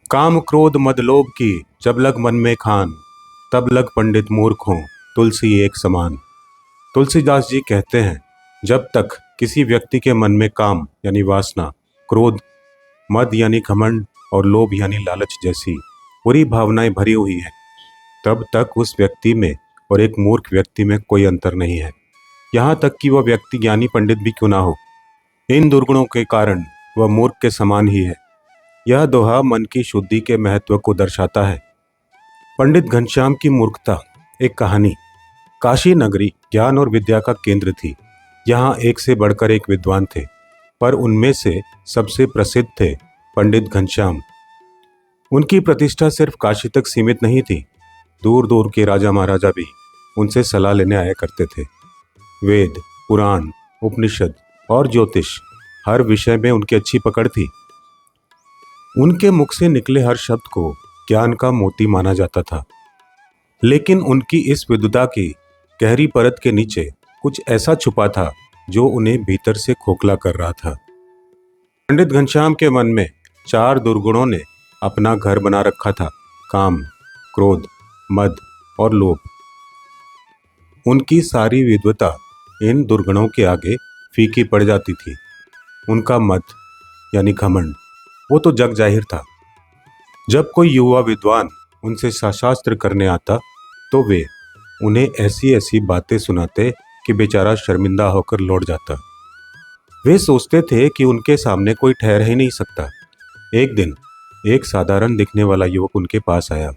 काम क्रोध मद लोभ की जब लग मन में खान, तब लग पंडित मूर्ख हों तुलसी एक समान। तुलसीदास जी कहते हैं, जब तक किसी व्यक्ति के मन में काम यानी वासना, क्रोध, मद यानी घमंड और लोभ यानी लालच जैसी बुरी भावनाएं भरी हुई हैं, तब तक उस व्यक्ति में और एक मूर्ख व्यक्ति में कोई अंतर नहीं है। यहाँ तक कि वह व्यक्ति ज्ञानी पंडित भी क्यों ना हो, इन दुर्गुणों के कारण वह मूर्ख के समान ही है। यह दोहा मन की शुद्धि के महत्व को दर्शाता है। पंडित घनश्याम की मूर्खता। एक कहानी। काशी नगरी ज्ञान और विद्या का केंद्र थी। यहाँ एक से बढ़कर एक विद्वान थे, पर उनमें से सबसे प्रसिद्ध थे पंडित घनश्याम। उनकी प्रतिष्ठा सिर्फ काशी तक सीमित नहीं थी। दूर दूर के राजा महाराजा भी उनसे सलाह लेने आया करते थे। वेद, पुराण, उपनिषद और ज्योतिष, हर विषय में उनकी अच्छी पकड़ थी। उनके मुख से निकले हर शब्द को ज्ञान का मोती माना जाता था। लेकिन उनकी इस विद्वता की गहरी परत के नीचे कुछ ऐसा छुपा था जो उन्हें भीतर से खोखला कर रहा था। पंडित घनश्याम के मन में 4 दुर्गुणों ने अपना घर बना रखा था: काम, क्रोध, मद और लोभ। उनकी सारी विद्वता इन दुर्गुणों के आगे फीकी पड़ जाती थी। उनका मद यानी घमंड, वो तो जग जाहिर था। जब कोई युवा विद्वान उनसे शास्त्र करने आता तो वे उन्हें ऐसी ऐसी बातें सुनाते कि बेचारा शर्मिंदा होकर लौट जाता। वे सोचते थे कि उनके सामने कोई ठहर ही नहीं सकता। एक दिन एक साधारण दिखने वाला युवक उनके पास आया।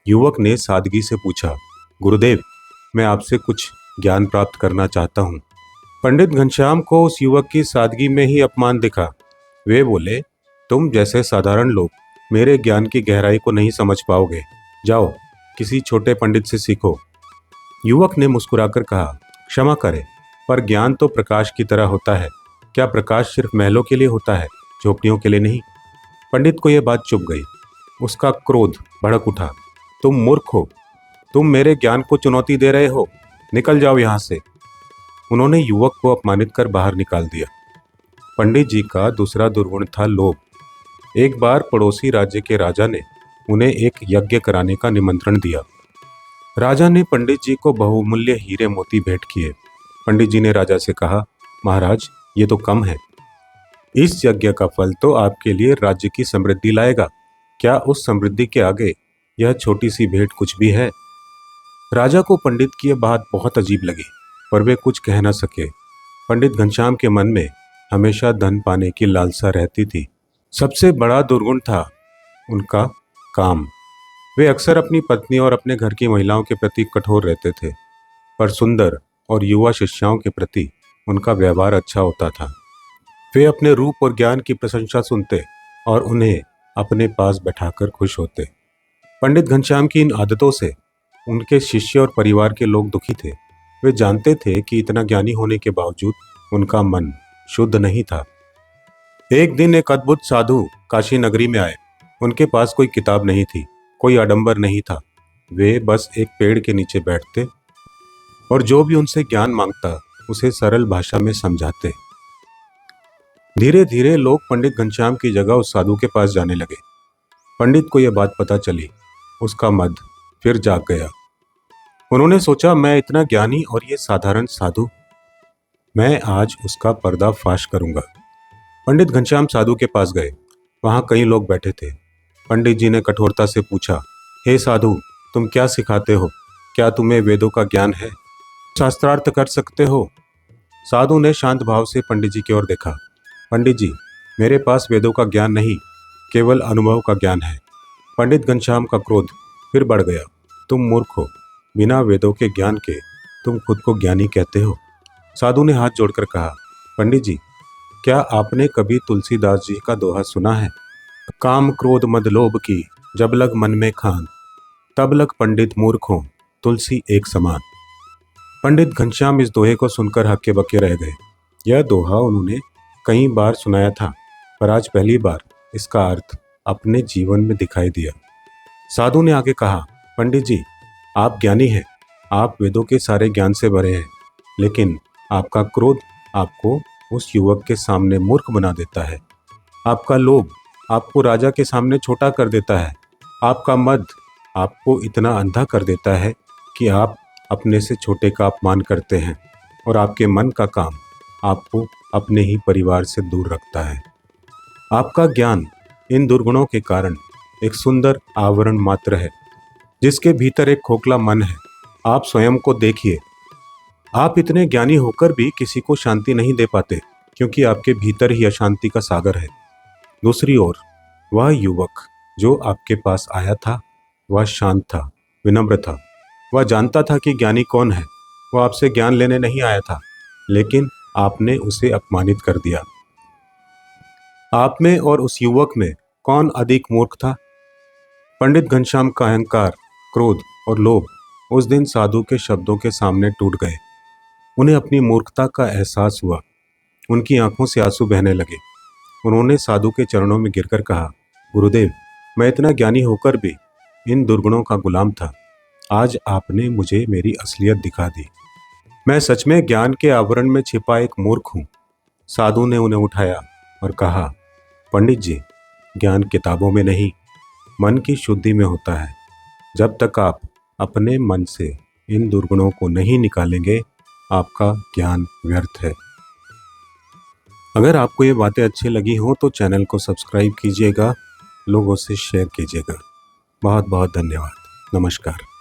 युवक ने सादगी से पूछा, गुरुदेव, मैं आपसे कुछ ज्ञान प्राप्त करना चाहता हूँ। पंडित घनश्याम को उस युवक की सादगी में ही अपमान दिखा। वे बोले, तुम जैसे साधारण लोग मेरे ज्ञान की गहराई को नहीं समझ पाओगे। जाओ, किसी छोटे पंडित से सीखो। युवक ने मुस्कुराकर कहा, क्षमा करें, पर ज्ञान तो प्रकाश की तरह होता है। क्या प्रकाश सिर्फ महलों के लिए होता है, झोपड़ियों के लिए नहीं? पंडित को यह बात चुभ गई। उसका क्रोध भड़क उठा। तुम मूर्ख हो, तुम मेरे ज्ञान को चुनौती दे रहे हो, निकल जाओ यहाँ से। उन्होंने युवक को अपमानित कर बाहर निकाल दिया। पंडित जी का दूसरा दुर्गुण था लोभ। एक बार पड़ोसी राज्य के राजा ने उन्हें एक यज्ञ कराने का निमंत्रण दिया। राजा ने पंडित जी को बहुमूल्य हीरे मोती भेंट किए। पंडित जी ने राजा से कहा, महाराज, ये तो कम है। इस यज्ञ का फल तो आपके लिए राज्य की समृद्धि लाएगा। क्या उस समृद्धि के आगे यह छोटी सी भेंट कुछ भी है? राजा को पंडित की यह बात बहुत अजीब लगी, पर वे कुछ कह न सके। पंडित घनश्याम के मन में हमेशा धन पाने की लालसा रहती थी। सबसे बड़ा दुर्गुण था उनका काम। वे अक्सर अपनी पत्नी और अपने घर की महिलाओं के प्रति कठोर रहते थे, पर सुंदर और युवा शिष्याओं के प्रति उनका व्यवहार अच्छा होता था। वे अपने रूप और ज्ञान की प्रशंसा सुनते और उन्हें अपने पास बैठाकर खुश होते। पंडित घनश्याम की इन आदतों से उनके शिष्य और परिवार के लोग दुखी थे। वे जानते थे कि इतना ज्ञानी होने के बावजूद उनका मन शुद्ध नहीं था। एक दिन एक अद्भुत साधु काशी नगरी में आए। उनके पास कोई किताब नहीं थी, कोई आडंबर नहीं था। वे बस एक पेड़ के नीचे बैठते और जो भी उनसे ज्ञान मांगता उसे सरल भाषा में समझाते। धीरे धीरे लोग पंडित घनश्याम की जगह उस साधु के पास जाने लगे। पंडित को यह बात पता चली। उसका मद फिर जाग गया। उन्होंने सोचा, मैं इतना ज्ञानी और ये साधारण साधु, मैं आज उसका पर्दाफाश करूंगा। पंडित घनश्याम साधु के पास गए। वहां कई लोग बैठे थे। पंडित जी ने कठोरता से पूछा, हे साधु, तुम क्या सिखाते हो? क्या तुम्हें वेदों का ज्ञान है? शास्त्रार्थ कर सकते हो? साधु ने शांत भाव से पंडित जी की ओर देखा। पंडित जी, मेरे पास वेदों का ज्ञान नहीं, केवल अनुभव का ज्ञान है। पंडित घनश्याम का क्रोध फिर बढ़ गया। तुम मूर्ख हो, बिना वेदों के ज्ञान के तुम खुद को ज्ञानी कहते हो। साधु ने हाथ जोड़कर कहा, पंडित जी, क्या आपने कभी तुलसीदास जी का दोहा सुना है? काम क्रोध मद लोभ की जब लग मन में खान, तब लग पंडित मूर्ख हो तुलसी एक समान। पंडित घनश्याम इस दोहे को सुनकर हक्के बक्के रह गए। यह दोहा उन्होंने कई बार सुनाया था, पर आज पहली बार इसका अर्थ अपने जीवन में दिखाई दिया। साधु ने आगे कहा, पंडित जी, आप ज्ञानी हैं, आप वेदों के सारे ज्ञान से भरे हैं, लेकिन आपका क्रोध आपको उस युवक के सामने मूर्ख बना देता है। आपका लोभ आपको राजा के सामने छोटा कर देता है। आपका मद आपको इतना अंधा कर देता है कि आप अपने से छोटे का अपमान करते हैं और आपके मन का काम आपको अपने ही परिवार से दूर रखता है। आपका ज्ञान इन दुर्गुणों के कारण एक सुंदर आवरण मात्र है, जिसके भीतर एक खोखला मन है। आप स्वयं को देखिए। आप इतने ज्ञानी होकर भी किसी को शांति नहीं दे पाते, क्योंकि आपके भीतर ही अशांति का सागर है। दूसरी ओर वह युवक जो आपके पास आया था, वह शांत था, विनम्र था। वह जानता था कि ज्ञानी कौन है। वह आपसे ज्ञान लेने नहीं आया था, लेकिन आपने उसे अपमानित कर दिया। आप में और उस युवक में कौन अधिक मूर्ख था? पंडित घनश्याम का अहंकार, क्रोध और लोभ उस दिन साधु के शब्दों के सामने टूट गए। उन्हें अपनी मूर्खता का एहसास हुआ। उनकी आंखों से आंसू बहने लगे। उन्होंने साधु के चरणों में गिरकर कहा, गुरुदेव, मैं इतना ज्ञानी होकर भी इन दुर्गुणों का गुलाम था। आज आपने मुझे मेरी असलियत दिखा दी। मैं सच में ज्ञान के आवरण में छिपा एक मूर्ख हूँ। साधु ने उन्हें उठाया और कहा, पंडित जी, ज्ञान किताबों में नहीं, मन की शुद्धि में होता है। जब तक आप अपने मन से इन दुर्गुणों को नहीं निकालेंगे, आपका ज्ञान व्यर्थ है। अगर आपको ये बातें अच्छी लगी हो तो चैनल को सब्सक्राइब कीजिएगा, लोगों से शेयर कीजिएगा। बहुत बहुत धन्यवाद। नमस्कार।